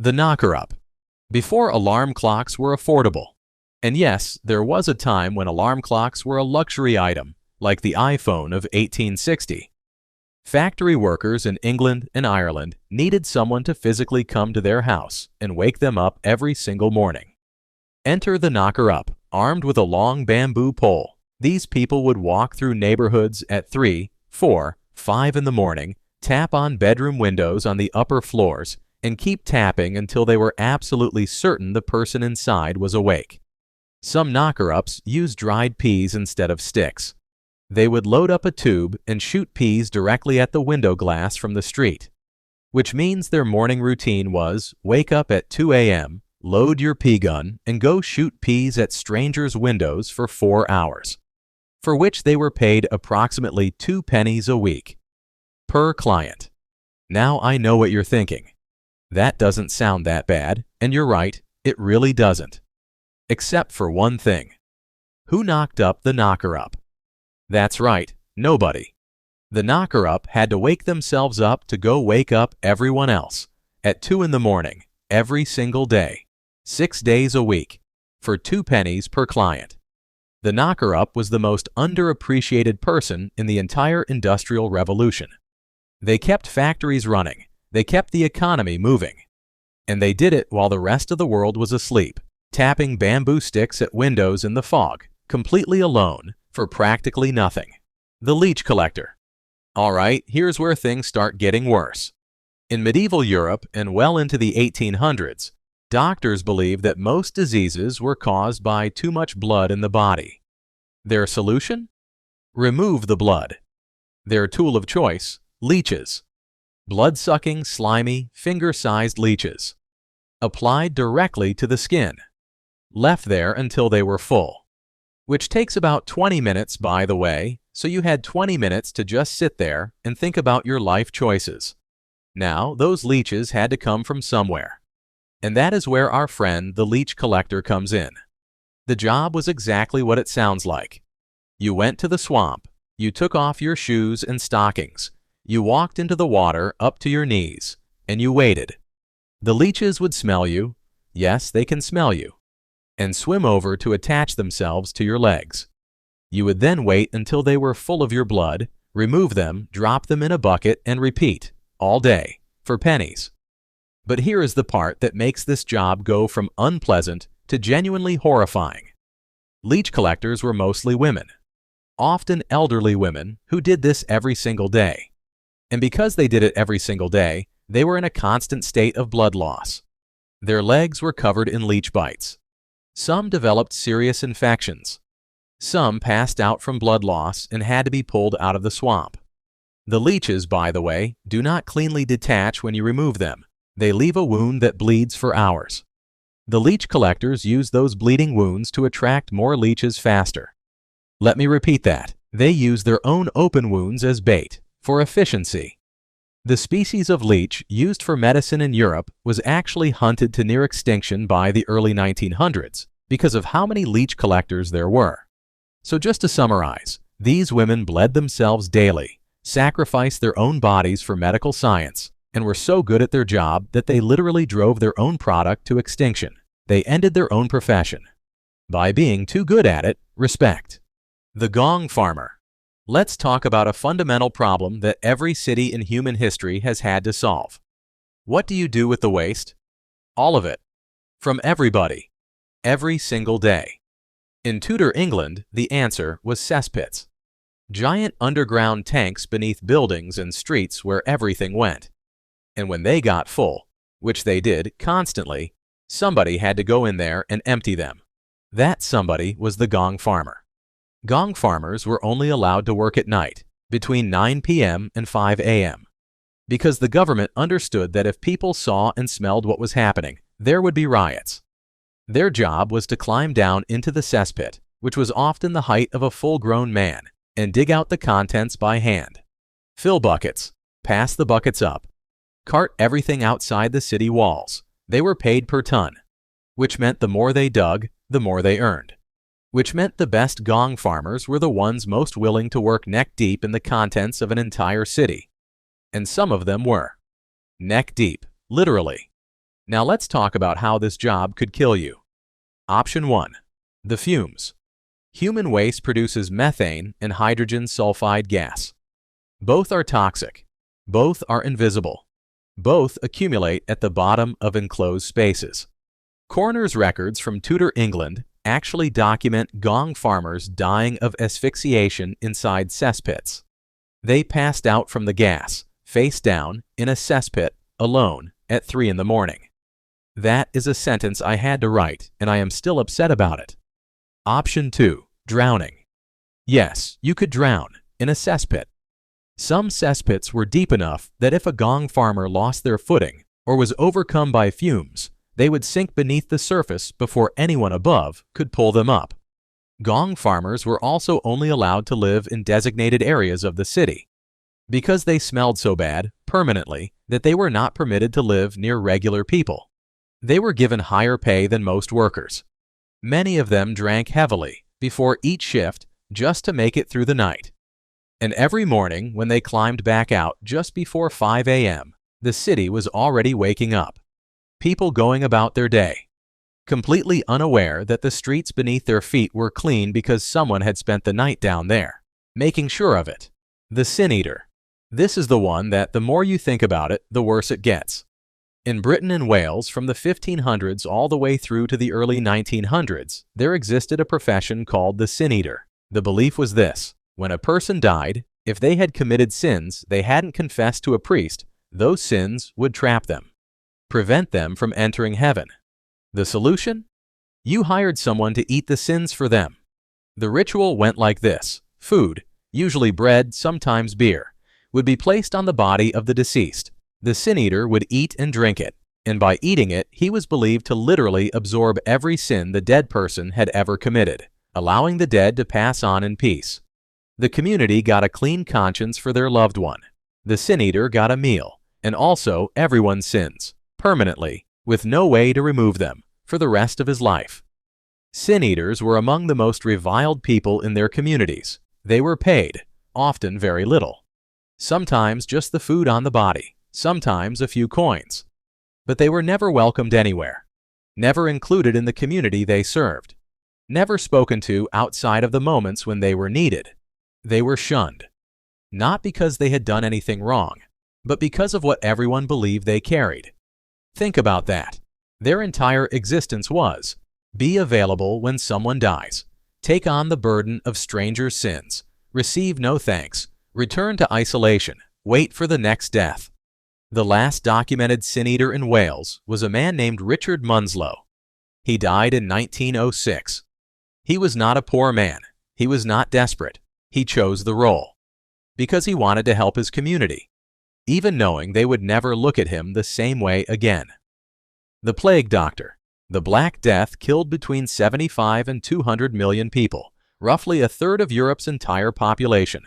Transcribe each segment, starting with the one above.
The knocker-up. Before alarm clocks were affordable. And yes, there was a time when alarm clocks were a luxury item, like the iPhone of 1860. Factory workers in England and Ireland needed someone to physically come to their house and wake them up every single morning. Enter the knocker-up, armed with a long bamboo pole. These people would walk through neighborhoods at 3, 4, 5 in the morning, tap on bedroom windows on the upper floors, and keep tapping until they were absolutely certain the person inside was awake. Some knocker-ups used dried peas instead of sticks. They would load up a tube and shoot peas directly at the window glass from the street, which means their morning routine was wake up at 2 a.m., load your pea gun, and go shoot peas at strangers' windows for 4 hours, for which they were paid approximately 2 pennies a week per client. Now I know what you're thinking. That doesn't sound that bad, and you're right, it really doesn't. Except for one thing. Who knocked up the knocker-up? That's right, nobody. The knocker-up had to wake themselves up to go wake up everyone else at 2 in the morning every single day, 6 days a week, for 2 pennies per client. The knocker-up was the most underappreciated person in the entire Industrial Revolution. They kept factories running. They kept the economy moving. And they did it while the rest of the world was asleep, tapping bamboo sticks at windows in the fog, completely alone, for practically nothing. The Leech Collector. Alright, here's where things start getting worse. In medieval Europe and well into the 1800s, doctors believed that most diseases were caused by too much blood in the body. Their solution? Remove the blood. Their tool of choice? Leeches. Blood-sucking, slimy, finger-sized leeches. Applied directly to the skin. Left there until they were full. Which takes about 20 minutes, by the way, so you had 20 minutes to just sit there and think about your life choices. Now, those leeches had to come from somewhere. And that is where our friend, the Leech Collector, comes in. The job was exactly what it sounds like. You went to the swamp. You took off your shoes and stockings. You walked into the water up to your knees, and you waited. The leeches would smell you. Yes, they can smell you. And swim over to attach themselves to your legs. You would then wait until they were full of your blood, remove them, drop them in a bucket, and repeat, all day, for pennies. But here is the part that makes this job go from unpleasant to genuinely horrifying. Leech collectors were mostly women, often elderly women who did this every single day. And because they did it every single day, they were in a constant state of blood loss. Their legs were covered in leech bites. Some developed serious infections. Some passed out from blood loss and had to be pulled out of the swamp. The leeches, by the way, do not cleanly detach when you remove them. They leave a wound that bleeds for hours. The leech collectors use those bleeding wounds to attract more leeches faster. Let me repeat that. They use their own open wounds as bait, for efficiency. The species of leech used for medicine in Europe was actually hunted to near extinction by the early 1900s because of how many leech collectors there were. So just to summarize, these women bled themselves daily, sacrificed their own bodies for medical science, and were so good at their job that they literally drove their own product to extinction. They ended their own profession. By being too good at it, respect. The Gong Farmer. Let's talk about a fundamental problem that every city in human history has had to solve. What do you do with the waste? All of it. From everybody. Every single day. In Tudor England, the answer was cesspits. Giant underground tanks beneath buildings and streets where everything went. And when they got full, which they did constantly, somebody had to go in there and empty them. That somebody was the Gong Farmer. Gong farmers were only allowed to work at night, between 9 p.m. and 5 a.m., because the government understood that if people saw and smelled what was happening, there would be riots. Their job was to climb down into the cesspit, which was often the height of a full-grown man, and dig out the contents by hand. Fill buckets, pass the buckets up, cart everything outside the city walls. They were paid per ton, which meant the more they dug, the more they earned. Which meant the best gong farmers were the ones most willing to work neck-deep in the contents of an entire city. And some of them were. Neck-deep, literally. Now let's talk about how this job could kill you. Option 1. The fumes. Human waste produces methane and hydrogen sulfide gas. Both are toxic. Both are invisible. Both accumulate at the bottom of enclosed spaces. Coroner's records from Tudor England actually document Gong farmers dying of asphyxiation inside cesspits. They passed out from the gas, face down, in a cesspit, alone, at 3 in the morning. That is a sentence I had to write, and I am still upset about it. Option 2. Drowning. Yes, you could drown in a cesspit. Some cesspits were deep enough that if a Gong farmer lost their footing or was overcome by fumes, they would sink beneath the surface before anyone above could pull them up. Gong farmers were also only allowed to live in designated areas of the city, because they smelled so bad, permanently, that they were not permitted to live near regular people. They were given higher pay than most workers. Many of them drank heavily before each shift just to make it through the night. And every morning when they climbed back out just before 5 a.m., the city was already waking up. People going about their day, completely unaware that the streets beneath their feet were clean because someone had spent the night down there, making sure of it. The sin eater. This is the one that the more you think about it, the worse it gets. In Britain and Wales, from the 1500s all the way through to the early 1900s, there existed a profession called the sin eater. The belief was this: when a person died, if they had committed sins they hadn't confessed to a priest, those sins would trap them, prevent them from entering heaven. The solution? You hired someone to eat the sins for them. The ritual went like this. Food, usually bread, sometimes beer, would be placed on the body of the deceased. The sin eater would eat and drink it, and by eating it, he was believed to literally absorb every sin the dead person had ever committed, allowing the dead to pass on in peace. The community got a clean conscience for their loved one. The sin eater got a meal, and also everyone's sins, permanently, with no way to remove them, for the rest of his life. Sin eaters were among the most reviled people in their communities. They were paid, often very little. Sometimes just the food on the body, sometimes a few coins. But they were never welcomed anywhere, never included in the community they served, never spoken to outside of the moments when they were needed. They were shunned, not because they had done anything wrong, but because of what everyone believed they carried. Think about that. Their entire existence was, be available when someone dies, take on the burden of strangers' sins, receive no thanks, return to isolation, wait for the next death. The last documented sin eater in Wales was a man named Richard Munslow. He died in 1906. He was not a poor man. He was not desperate. He chose the role because he wanted to help his community, even knowing they would never look at him the same way again. The Plague Doctor. The Black Death killed between 75 and 200 million people, roughly a third of Europe's entire population.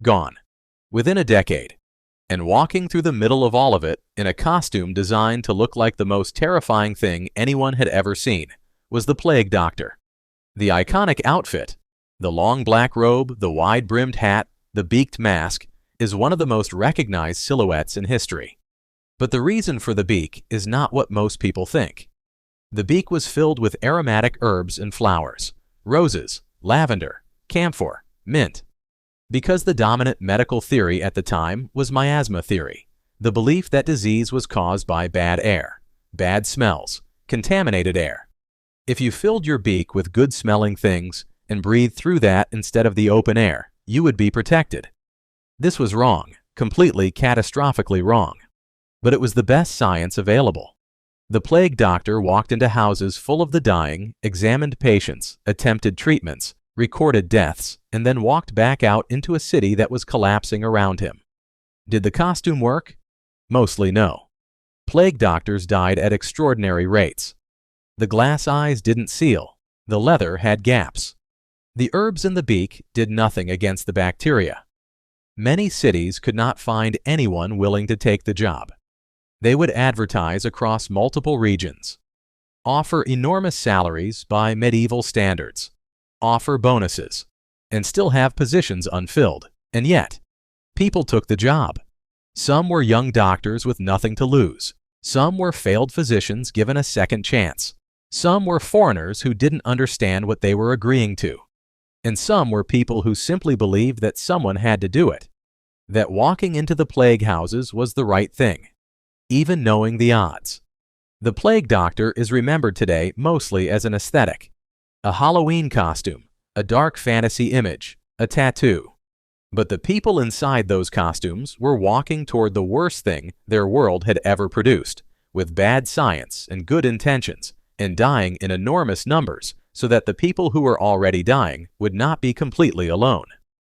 Gone within a decade. And walking through the middle of all of it, in a costume designed to look like the most terrifying thing anyone had ever seen, was the Plague Doctor. The iconic outfit, the long black robe, the wide-brimmed hat, the beaked mask, is one of the most recognized silhouettes in history. But the reason for the beak is not what most people think. The beak was filled with aromatic herbs and flowers, roses, lavender, camphor, mint. Because the dominant medical theory at the time was miasma theory, the belief that disease was caused by bad air, bad smells, contaminated air. If you filled your beak with good-smelling things and breathed through that instead of the open air, you would be protected. This was wrong, completely catastrophically wrong. But it was the best science available. The Plague Doctor walked into houses full of the dying, examined patients, attempted treatments, recorded deaths, and then walked back out into a city that was collapsing around him. Did the costume work? Mostly no. Plague doctors died at extraordinary rates. The glass eyes didn't seal. The leather had gaps. The herbs in the beak did nothing against the bacteria. Many cities could not find anyone willing to take the job. They would advertise across multiple regions, offer enormous salaries by medieval standards, offer bonuses, and still have positions unfilled. And yet, people took the job. Some were young doctors with nothing to lose. Some were failed physicians given a second chance. Some were foreigners who didn't understand what they were agreeing to. And some were people who simply believed that someone had to do it, that walking into the plague houses was the right thing, even knowing the odds. The plague doctor is remembered today mostly as an aesthetic, a Halloween costume, a dark fantasy image, a tattoo. But the people inside those costumes were walking toward the worst thing their world had ever produced, with bad science and good intentions, and dying in enormous numbers so that the people who were already dying would not be completely alone.